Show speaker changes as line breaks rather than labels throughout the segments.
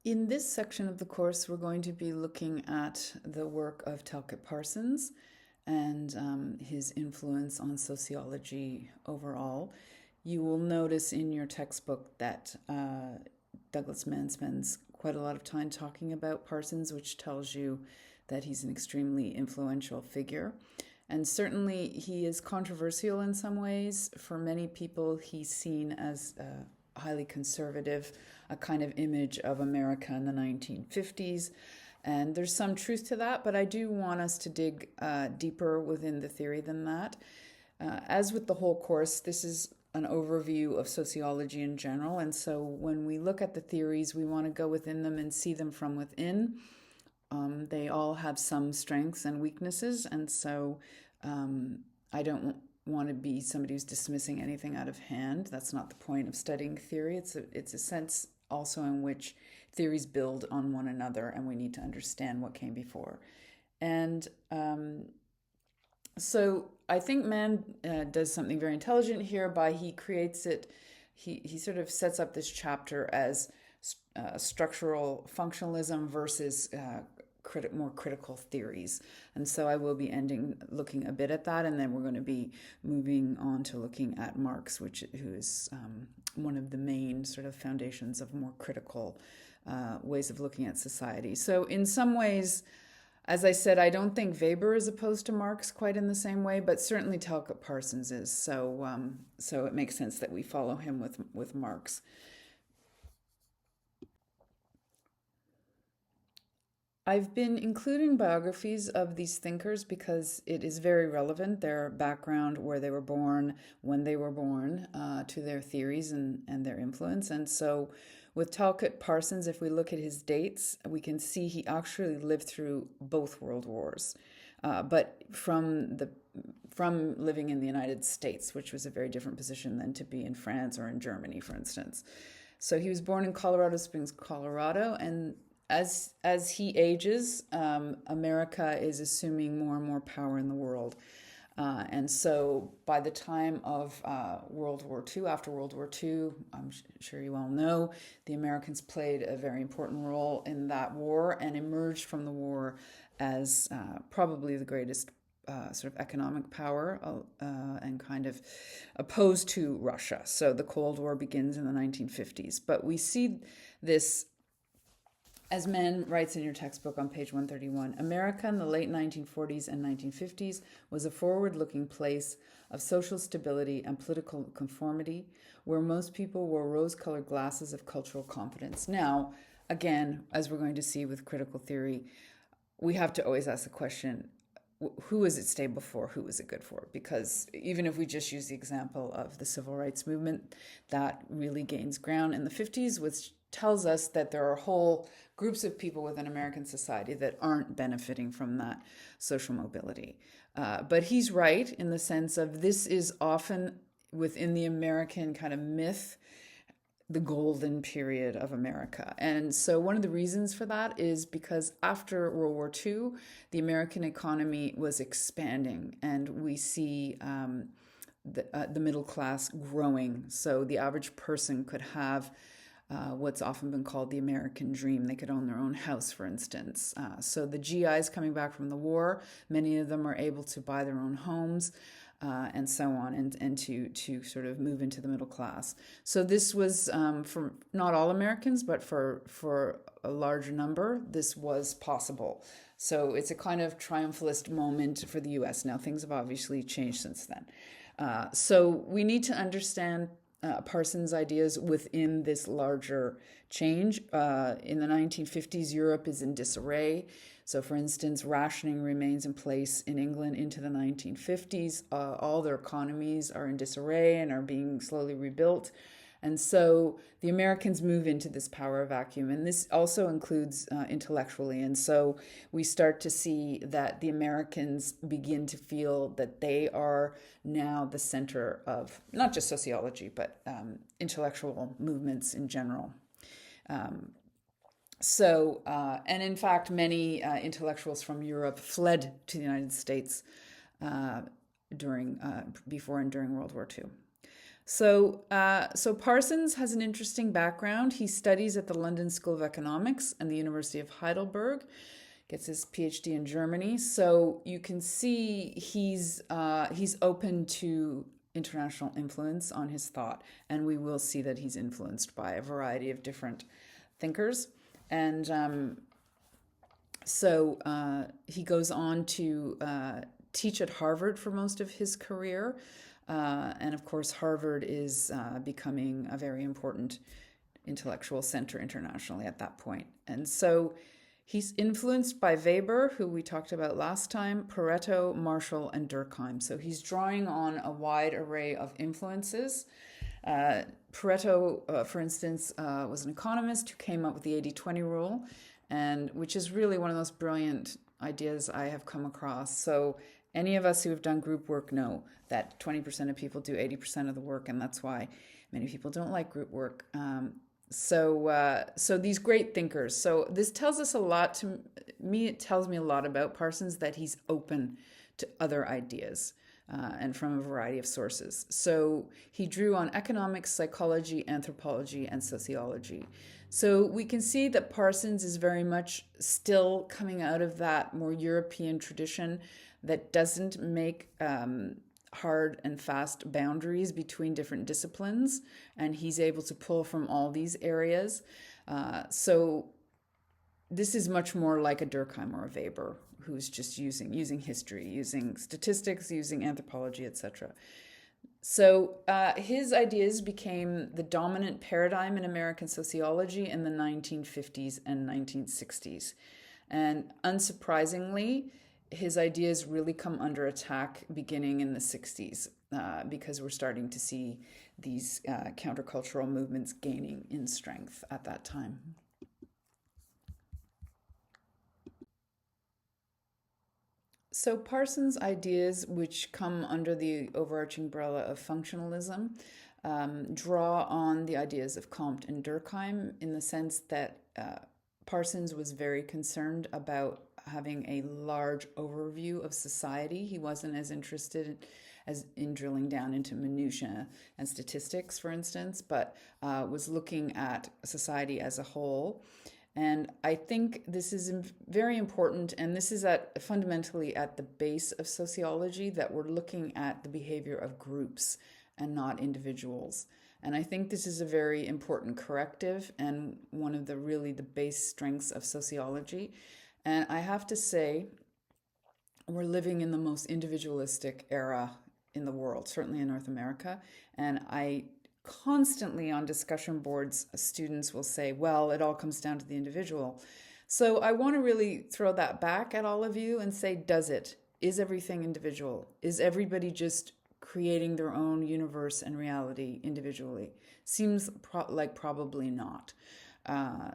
In this section of the course, we're going to be looking at the work of Talcott Parsons and his influence on sociology overall. You will notice in your textbook that Douglas Mann spends quite a lot of time talking about Parsons, which tells you that he's an extremely influential figure. And certainly he is controversial in some ways. For many people, he's seen as highly conservative, a kind of image of America in the 1950s. And there's some truth to that, but I do want us to dig deeper within the theory than that. As with the whole course, this is an overview of sociology in general. And so when we look at the theories, we want to go within them and see them from within. They all have some strengths and weaknesses. And so I don't want to be somebody who's dismissing anything out of hand. That's not the point of studying theory. It's a sense also in which theories build on one another, and we need to understand what came before. And so I think Mann does something very intelligent here by he creates it. He sort of sets up this chapter as structural functionalism versus more critical theories. And so I will be looking a bit at that, and then we're going to be moving on to looking at Marx, who is one of the main sort of foundations of more critical ways of looking at society. So in some ways, as I said, I don't think Weber is opposed to Marx quite in the same way, but certainly Talcott Parsons is. So it makes sense that we follow him with Marx. I've been including biographies of these thinkers because it is very relevant, their background, where they were born, when they were born, to their theories and their influence. And so with Talcott Parsons, if we look at his dates, we can see he actually lived through both world wars, but from living in the United States, which was a very different position than to be in France or in Germany, for instance. So he was born in Colorado Springs, Colorado, and as he ages, America is assuming more and more power in the world. And so by the time of World War II, after World War II, I'm sure you all know, the Americans played a very important role in that war and emerged from the war as probably the greatest sort of economic power and kind of opposed to Russia. So the Cold War begins in the 1950s. But we see this, as Mann writes in your textbook on page 131, America in the late 1940s and 1950s was a forward-looking place of social stability and political conformity, where most people wore rose-colored glasses of cultural confidence. Now, again, as we're going to see with critical theory, we have to always ask the question, who was it stable for? Who was it good for? Because even if we just use the example of the civil rights movement, that really gains ground in the 50s, which tells us that there are whole groups of people within American society that aren't benefiting from that social mobility. But he's right in the sense of this is often within the American kind of myth, the golden period of America. And so one of the reasons for that is because after World War II, the American economy was expanding, and we see the middle class growing. So the average person could have what's often been called the American dream. They could own their own house, for instance. So the GIs coming back from the war, many of them are able to buy their own homes and so on, and to sort of move into the middle class. So this was, for not all Americans, but for a large number, this was possible. So it's a kind of triumphalist moment for the US. Now, things have obviously changed since then. So we need to understand Parsons' ideas within this larger change. In the 1950s, Europe is in disarray. So, for instance, rationing remains in place in England into the 1950s. All their economies are in disarray and are being slowly rebuilt. And so the Americans move into this power vacuum. And this also includes intellectually. And so we start to see that the Americans begin to feel that they are now the center of not just sociology, but intellectual movements in general. And in fact, many intellectuals from Europe fled to the United States before and during World War II. So Parsons has an interesting background. He studies at the London School of Economics and the University of Heidelberg, gets his PhD in Germany. So you can see he's open to international influence on his thought, and we will see that he's influenced by a variety of different thinkers. And he goes on to teach at Harvard for most of his career. And of course, Harvard is becoming a very important intellectual center internationally at that point. And so he's influenced by Weber, who we talked about last time, Pareto, Marshall, and Durkheim. So he's drawing on a wide array of influences. Pareto, for instance, was an economist who came up with the 80-20 rule, and which is really one of those brilliant ideas I have come across. So any of us who have done group work know that 20% of people do 80% of the work, and that's why many people don't like group work. So these great thinkers. So this tells us a lot to me. It tells me a lot about Parsons, that he's open to other ideas and from a variety of sources. So he drew on economics, psychology, anthropology, and sociology. So we can see that Parsons is very much still coming out of that more European tradition that doesn't make hard and fast boundaries between different disciplines, and he's able to pull from all these areas. So this is much more like a Durkheim or a Weber, who's just using history, using statistics, using anthropology, etc. So his ideas became the dominant paradigm in American sociology in the 1950s and 1960s. And unsurprisingly, his ideas really come under attack beginning in the 60s because we're starting to see these countercultural movements gaining in strength at that time. So Parsons' ideas, which come under the overarching umbrella of functionalism, draw on the ideas of Comte and Durkheim in the sense that Parsons was very concerned about having a large overview of society. He wasn't as interested as in drilling down into minutiae and statistics, for instance, but was looking at society as a whole. And I think this is very important, and this is fundamentally at the base of sociology, that we're looking at the behavior of groups and not individuals. And I think this is a very important corrective and one of the base strengths of sociology. And I have to say, we're living in the most individualistic era in the world, certainly in North America. And I constantly on discussion boards, students will say, well, it all comes down to the individual. So I want to really throw that back at all of you and say, does it? Is everything individual? Is everybody just creating their own universe and reality individually? Seems like probably not.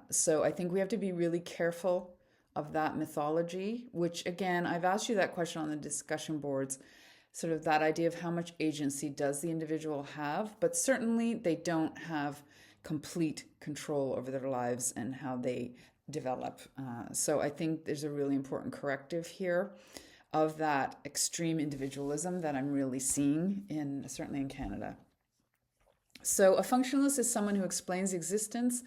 So I think we have to be really careful of that mythology, which again, I've asked you that question on the discussion boards, sort of that idea of how much agency does the individual have, but certainly they don't have complete control over their lives and how they develop. So I think there's a really important corrective here of that extreme individualism that I'm really seeing certainly in Canada. So a functionalist is someone who explains the existence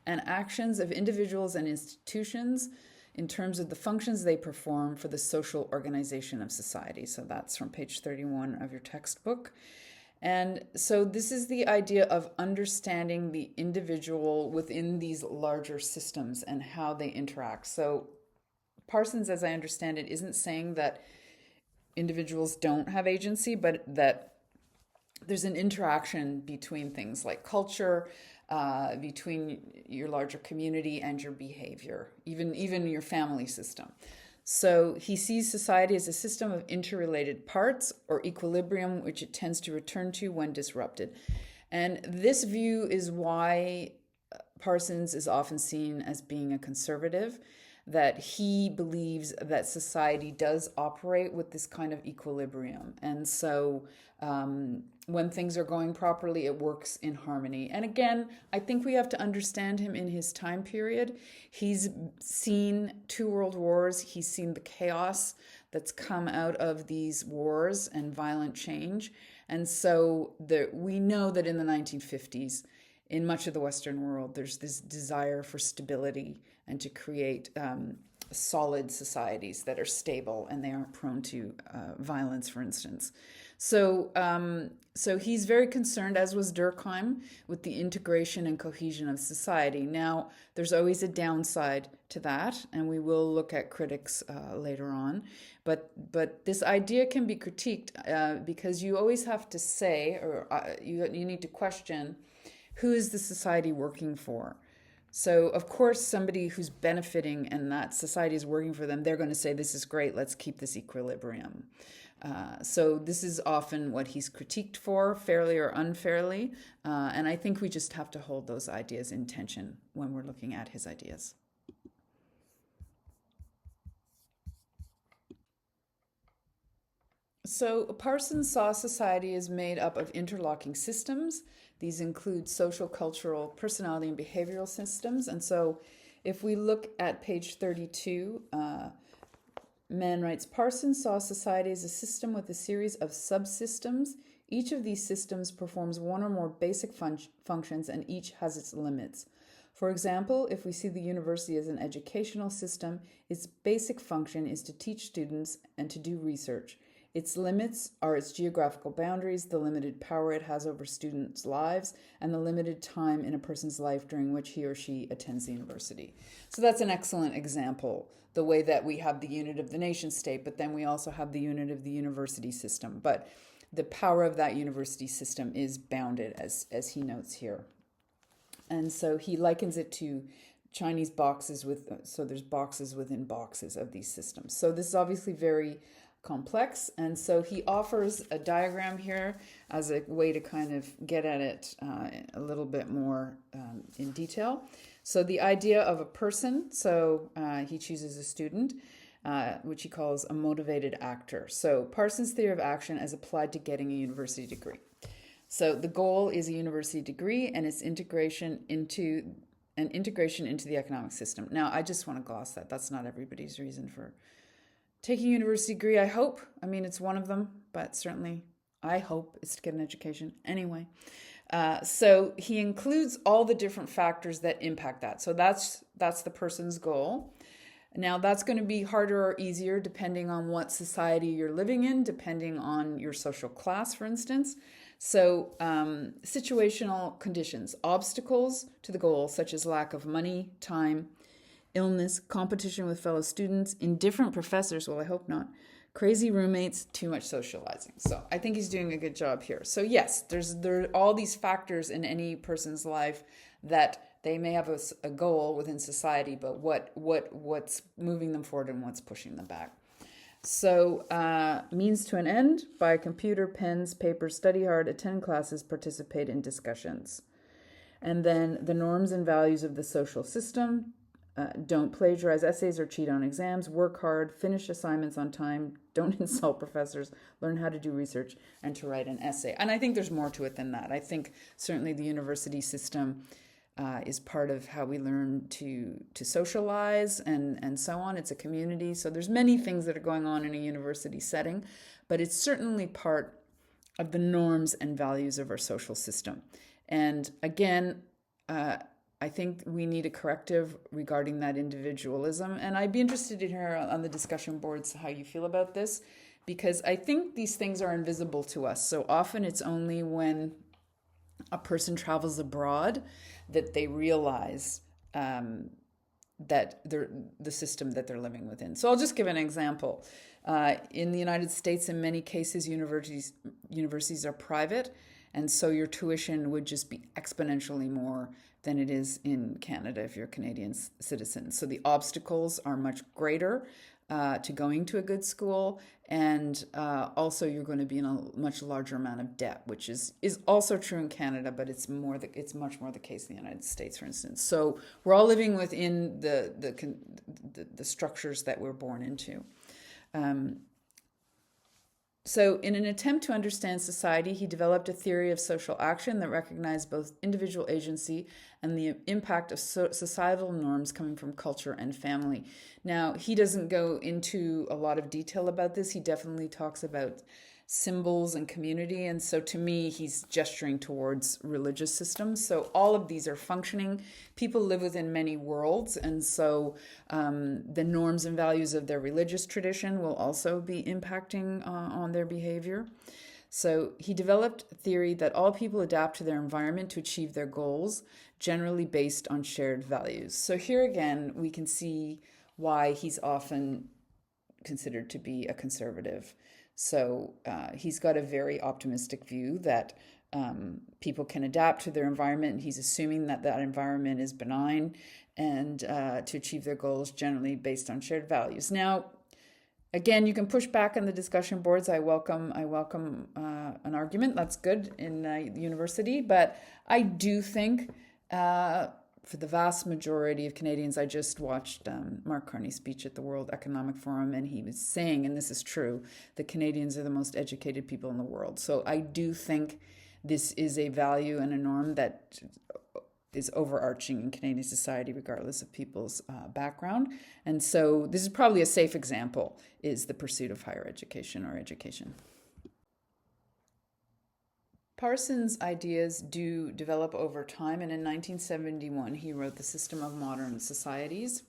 and actions of individuals and institutions in terms of the functions they perform for the social organization of society. So that's from page 31 of your textbook. And so this is the idea of understanding the individual within these larger systems and how they interact. So Parsons, as I understand it, isn't saying that individuals don't have agency, but that there's an interaction between things like culture, between your larger community and your behavior, even your family system. So he sees society as a system of interrelated parts or equilibrium, which it tends to return to when disrupted. And this view is why Parsons is often seen as being a conservative, that he believes that society does operate with this kind of equilibrium. And so when things are going properly, it works in harmony. And again, I think we have to understand him in his time period. He's seen 2 world wars. He's seen the chaos that's come out of these wars and violent change. And so we know that in the 1950s, in much of the Western world, there's this desire for stability and to create solid societies that are stable and they aren't prone to violence, for instance. So he's very concerned, as was Durkheim, with the integration and cohesion of society. Now, there's always a downside to that, and we will look at critics later on. But this idea can be critiqued because you always have to say, or you need to question, who is the society working for? So, of course, somebody who's benefiting and that society is working for them, they're going to say, this is great, let's keep this equilibrium. So this is often what he's critiqued for, fairly or unfairly. And I think we just have to hold those ideas in tension when we're looking at his ideas. So Parsons saw society as made up of interlocking systems. These include social, cultural, personality, and behavioral systems. And so if we look at page 32, Mann writes, Parsons saw society as a system with a series of subsystems. Each of these systems performs one or more basic functions, and each has its limits. For example, if we see the university as an educational system, its basic function is to teach students and to do research. Its limits are its geographical boundaries, the limited power it has over students' lives, and the limited time in a person's life during which he or she attends the university. So that's an excellent example, the way that we have the unit of the nation state, but then we also have the unit of the university system. But the power of that university system is bounded, as he notes here. And so he likens it to Chinese boxes so there's boxes within boxes of these systems. So this is obviously very complex, and so he offers a diagram here as a way to kind of get at it a little bit more in detail. So the idea of a person, so he chooses a student, which he calls a motivated actor. So Parsons' theory of action as applied to getting a university degree. So the goal is a university degree and its integration into the economic system. Now, I just want to gloss that. That's not everybody's reason for taking a university degree, I hope. I mean, it's one of them, but certainly I hope it's to get an education anyway. So he includes all the different factors that impact that. So that's the person's goal. Now, that's going to be harder or easier depending on what society you're living in, depending on your social class, for instance. So situational conditions, obstacles to the goal, such as lack of money, time, illness, competition with fellow students, indifferent professors, well, I hope not, crazy roommates, too much socializing. So I think he's doing a good job here. So yes, there are all these factors in any person's life that they may have a goal within society, but what's moving them forward and what's pushing them back. So means to an end, buy a computer, pens, papers, study hard, attend classes, participate in discussions. And then the norms and values of the social system. Don't plagiarize essays or cheat on exams, work hard, finish assignments on time, don't insult professors, learn how to do research, and to write an essay. And I think there's more to it than that. I think certainly the university system is part of how we learn to socialize and so on. It's a community. So there's many things that are going on in a university setting, but it's certainly part of the norms and values of our social system. And again, I think we need a corrective regarding that individualism. And I'd be interested to hear on the discussion boards how you feel about this, because I think these things are invisible to us. So often it's only when a person travels abroad that they realize that the system that they're living within. So I'll just give an example. In the United States, in many cases, universities are private, and so your tuition would just be exponentially more than it is in Canada if you're a Canadian citizen. So the obstacles are much greater to going to a good school, and also you're going to be in a much larger amount of debt, which is also true in Canada, but it's much more the case in the United States, for instance. So we're all living within the structures that we're born into. So in an attempt to understand society, he developed a theory of social action that recognized both individual agency and the impact of societal norms coming from culture and family. Now, he doesn't go into a lot of detail about this. He definitely talks about symbols and community. And so to me, he's gesturing towards religious systems. So all of these are functioning. People live within many worlds. And so the norms and values of their religious tradition will also be impacting on their behavior. So he developed a theory that all people adapt to their environment to achieve their goals, generally based on shared values. So here again, we can see why he's often considered to be a conservative. So he's got a very optimistic view that people can adapt to their environment, and he's assuming that that environment is benign and to achieve their goals generally based on shared values. Now, again, you can push back on the discussion boards. I welcome an argument. That's good in university, but I do think for the vast majority of Canadians, I just watched Mark Carney's speech at the World Economic Forum, and he was saying, and this is true, that Canadians are the most educated people in the world. So I do think this is a value and a norm that is overarching in Canadian society, regardless of people's background. And so this is probably a safe example, is the pursuit of higher education or education. Parsons' ideas do develop over time, and in 1971 he wrote The System of Modern Societies,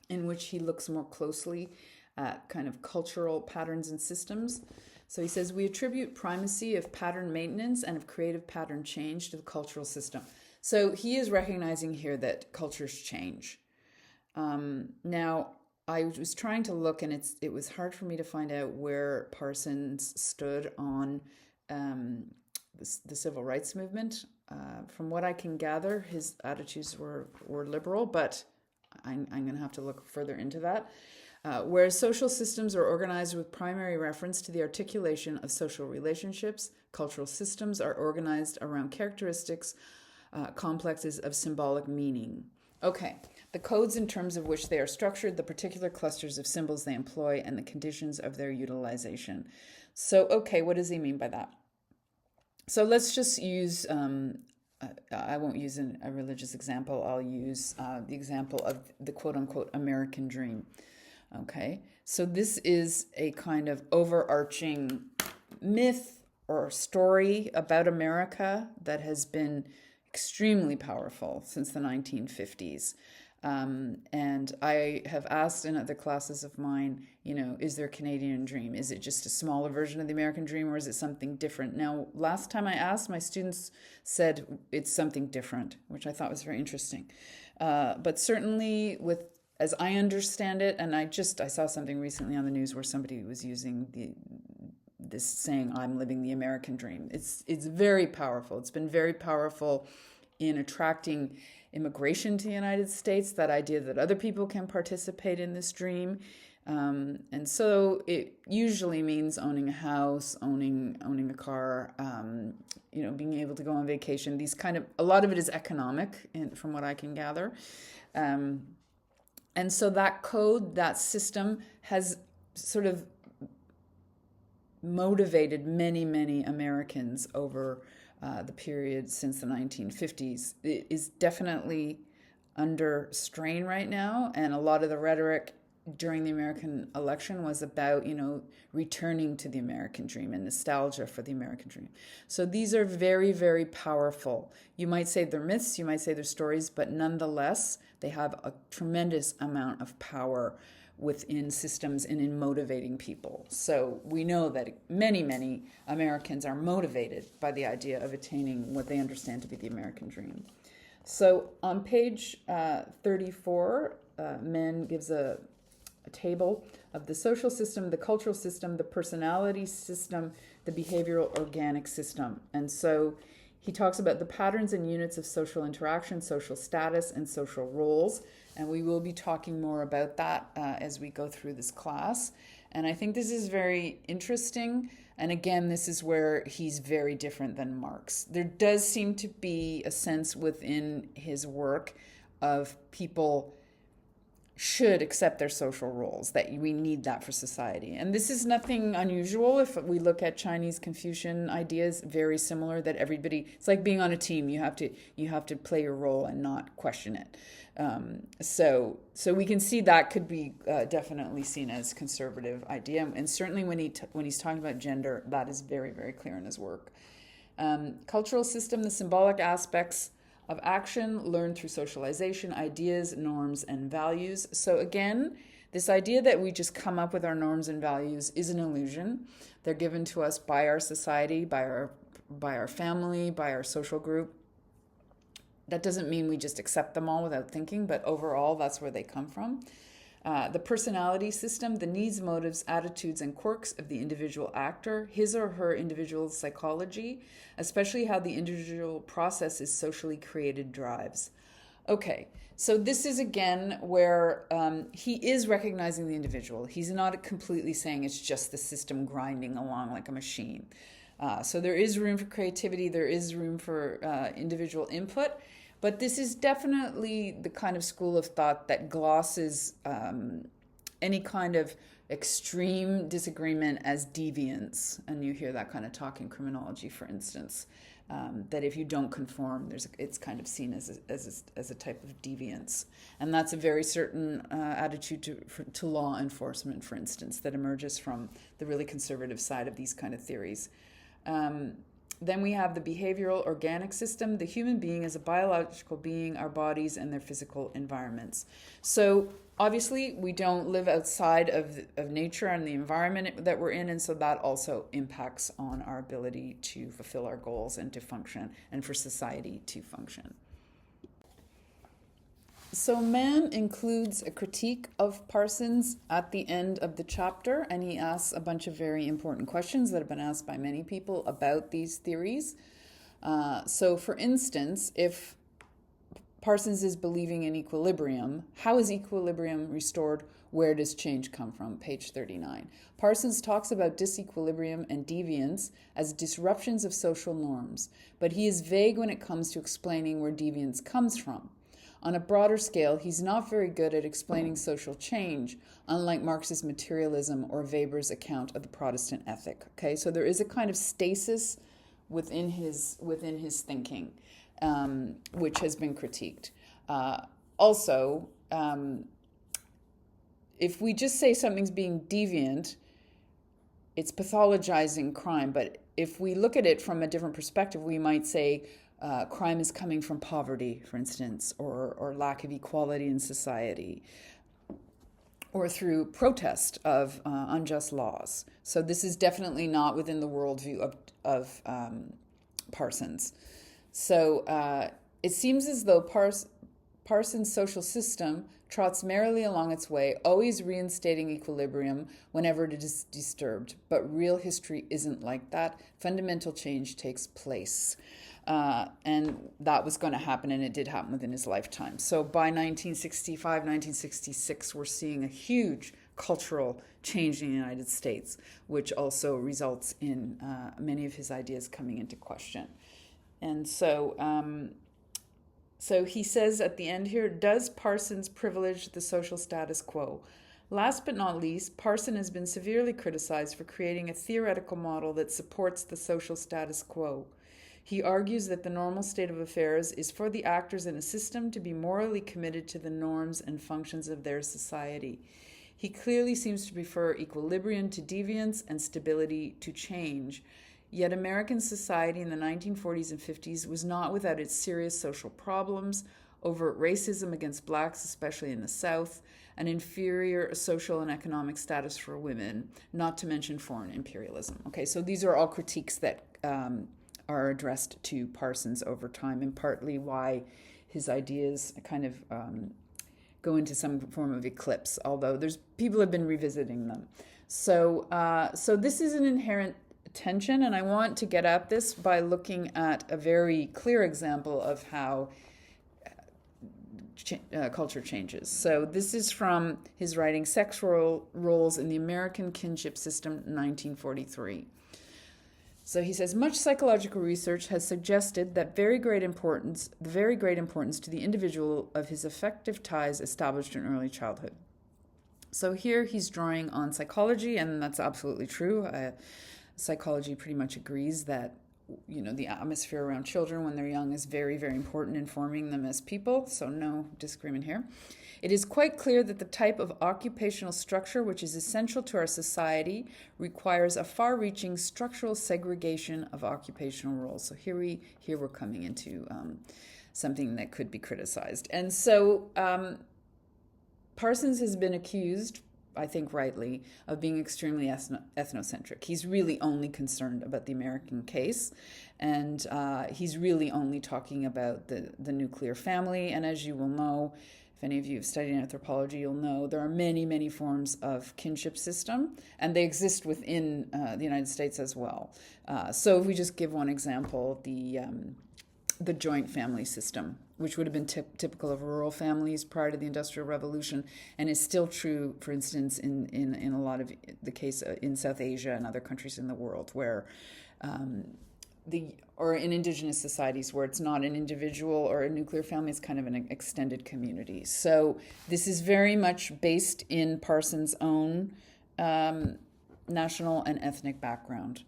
in which he looks more closely at kind of cultural patterns and systems. So he says, we attribute primacy of pattern maintenance and of creative pattern change to the cultural system. So he is recognizing here that cultures change. Now, I was trying to look, and it was hard for me to find out where Parsons stood on the civil rights movement. From what I can gather, his attitudes were liberal, but I'm going to have to look further into that. Whereas social systems are organized with primary reference to the articulation of social relationships, cultural systems are organized around characteristics, complexes of symbolic meaning. Okay, the codes in terms of which they are structured, the particular clusters of symbols they employ, and the conditions of their utilization. So, okay, what does he mean by that? So let's just use, I won't use a religious example. I'll use the example of the quote-unquote American dream. Okay, so this is a kind of overarching myth or story about America that has been extremely powerful since the 1950s. And I have asked in other classes of mine, is there a Canadian dream? Is it just a smaller version of the American dream, or is it something different? Now, last time I asked, my students said it's something different, which I thought was very interesting. But certainly as I understand it, and I saw something recently on the news where somebody was using this saying, I'm living the American dream. It's very powerful. It's been very powerful in attracting immigration to the United States, that idea that other people can participate in this dream. And so it usually means owning a house, owning a car, being able to go on vacation. A lot of it is economic, from what I can gather. And so that code, that system has sort of motivated many, many Americans over the period since the 1950s. It is definitely under strain right now, and a lot of the rhetoric during the American election was about, returning to the American dream and nostalgia for the American dream. So these are very, very powerful. You might say they're myths, you might say they're stories, but nonetheless, they have a tremendous amount of power within systems and in motivating people. So we know that many, many Americans are motivated by the idea of attaining what they understand to be the American dream. So on page 34, Mann gives a table of the social system, the cultural system, the personality system, the behavioral organic system. And so he talks about the patterns and units of social interaction, social status, and social roles. And we will be talking more about that as we go through this class. And I think this is very interesting. And again, this is where he's very different than Marx. There does seem to be a sense within his work of people should accept their social roles, that we need that for society. And this is nothing unusual. If we look at Chinese Confucian ideas, very similar, that everybody, it's like being on a team. You have to play your role and not question it. So we can see that could be definitely seen as conservative idea. And certainly when he's talking about gender, that is very, very clear in his work. Cultural system, the symbolic aspects of action learned through socialization, ideas, norms, and values. So again, this idea that we just come up with our norms and values is an illusion. They're given to us by our society, by our family, by our social group. That doesn't mean we just accept them all without thinking, but overall, that's where they come from. The personality system, the needs, motives, attitudes, and quirks of the individual actor, his or her individual psychology, especially how the individual processes socially created drives. Okay, so this is again where he is recognizing the individual. He's not completely saying it's just the system grinding along like a machine. So there is room for creativity, there is room for individual input, but this is definitely the kind of school of thought that glosses any kind of extreme disagreement as deviance. And you hear that kind of talk in criminology, for instance, that if you don't conform, it's kind of seen as a type of deviance. And that's a very certain attitude to law enforcement, for instance, that emerges from the really conservative side of these kind of theories. Then we have the behavioral organic system. The human being is a biological being, our bodies and their physical environments. So obviously we don't live outside of nature and the environment that we're in, and so that also impacts on our ability to fulfill our goals and to function, and for society to function. So Man includes a critique of Parsons at the end of the chapter, and he asks a bunch of very important questions that have been asked by many people about these theories. So for instance, if Parsons is believing in equilibrium, how is equilibrium restored? Where does change come from? Page 39. Parsons talks about disequilibrium and deviance as disruptions of social norms, but he is vague when it comes to explaining where deviance comes from. On a broader scale, he's not very good at explaining social change, unlike Marx's materialism or Weber's account of the Protestant ethic. Okay, so there is a kind of stasis within his thinking, which has been critiqued. Also, if we just say something's being deviant, it's pathologizing crime. But if we look at it from a different perspective, we might say crime is coming from poverty, for instance, or lack of equality in society, or through protest of unjust laws. So this is definitely not within the worldview of Parsons. So it seems as though Parsons' social system trots merrily along its way, always reinstating equilibrium whenever it is disturbed. But real history isn't like that. Fundamental change takes place. And that was going to happen, and it did happen within his lifetime. So by 1965, 1966, we're seeing a huge cultural change in the United States, which also results in many of his ideas coming into question. And so he says at the end here, does Parsons privilege the social status quo? Last but not least, Parsons has been severely criticized for creating a theoretical model that supports the social status quo. He argues that the normal state of affairs is for the actors in a system to be morally committed to the norms and functions of their society. He clearly seems to prefer equilibrium to deviance and stability to change. Yet American society in the 1940s and 50s was not without its serious social problems, overt racism against blacks, especially in the South, an inferior social and economic status for women, not to mention foreign imperialism. Okay, so these are all critiques that are addressed to Parsons over time, and partly why his ideas kind of go into some form of eclipse, although people have been revisiting them. So this is an inherent tension, and I want to get at this by looking at a very clear example of how culture changes. So this is from his writing, Sex Roles in the American Kinship System, 1943. So he says, much psychological research has suggested that the very great importance to the individual of his affective ties established in early childhood. So here he's drawing on psychology, and that's absolutely true. Psychology pretty much agrees that the atmosphere around children when they're young is very, very important in forming them as people. So no disagreement here. It is quite clear that the type of occupational structure which is essential to our society requires a far-reaching structural segregation of occupational roles. So here we're coming into something that could be criticized. And so Parsons has been accused, I think rightly, of being extremely ethnocentric. He's really only concerned about the American case, and he's really only talking about the nuclear family. And as you will know, if any of you have studied anthropology, you'll know there are many, many forms of kinship system, and they exist within the United States as well. So if we just give one example, the joint family system, which would have been typical of rural families prior to the Industrial Revolution, and is still true, for instance, in a lot of the case in South Asia and other countries in the world, where or in indigenous societies where it's not an individual or a nuclear family, it's kind of an extended community. So this is very much based in Parsons' own national and ethnic background.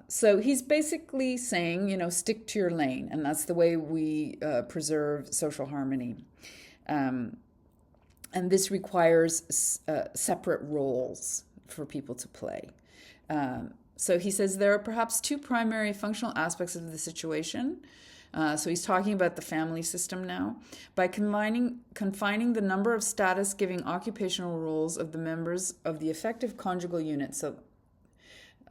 So he's basically saying, stick to your lane, and that's the way we preserve social harmony. And this requires separate roles for people to play. So he says there are perhaps two primary functional aspects of the situation. So he's talking about the family system now. By confining the number of status-giving occupational roles of the members of the effective conjugal unit, so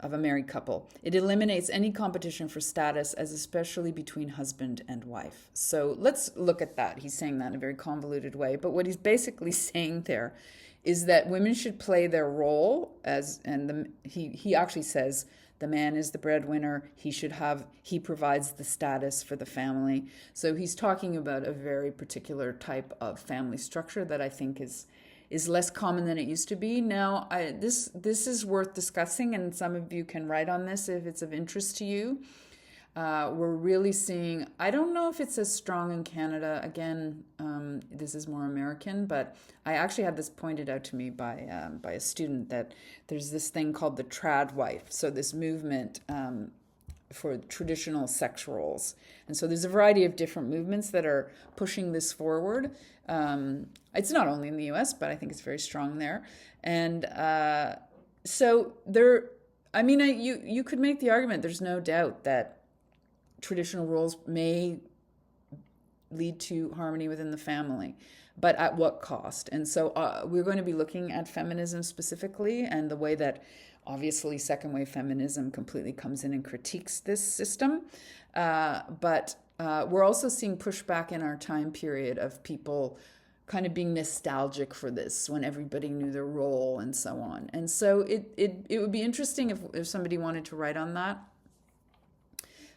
of a married couple, it eliminates any competition for status, as especially between husband and wife. So let's look at that. He's saying that in a very convoluted way, but what he's basically saying there is that women should play their role he actually says the man is the breadwinner. He provides the status for the family. So he's talking about a very particular type of family structure that I think is less common than it used to be. Now, this is worth discussing, and some of you can write on this if it's of interest to you. We're really seeing, I don't know if it's as strong in Canada. Again, this is more American, but I actually had this pointed out to me by a student that there's this thing called the trad wife. So this movement for traditional sex roles. And so there's a variety of different movements that are pushing this forward. It's not only in the US, but I think it's very strong there. And so you could make the argument, there's no doubt that traditional roles may lead to harmony within the family, but at what cost? And so we're going to be looking at feminism specifically, and the way that obviously second wave feminism completely comes in and critiques this system. But we're also seeing pushback in our time period of people kind of being nostalgic for this when everybody knew their role and so on. And so it would be interesting if somebody wanted to write on that,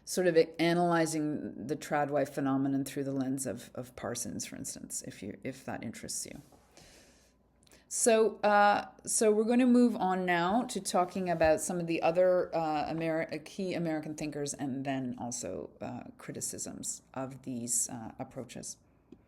sort of analyzing the trad wife phenomenon through the lens of Parsons, for instance, if that interests you. So we're going to move on now to talking about some of the other key American thinkers, and then also criticisms of these approaches.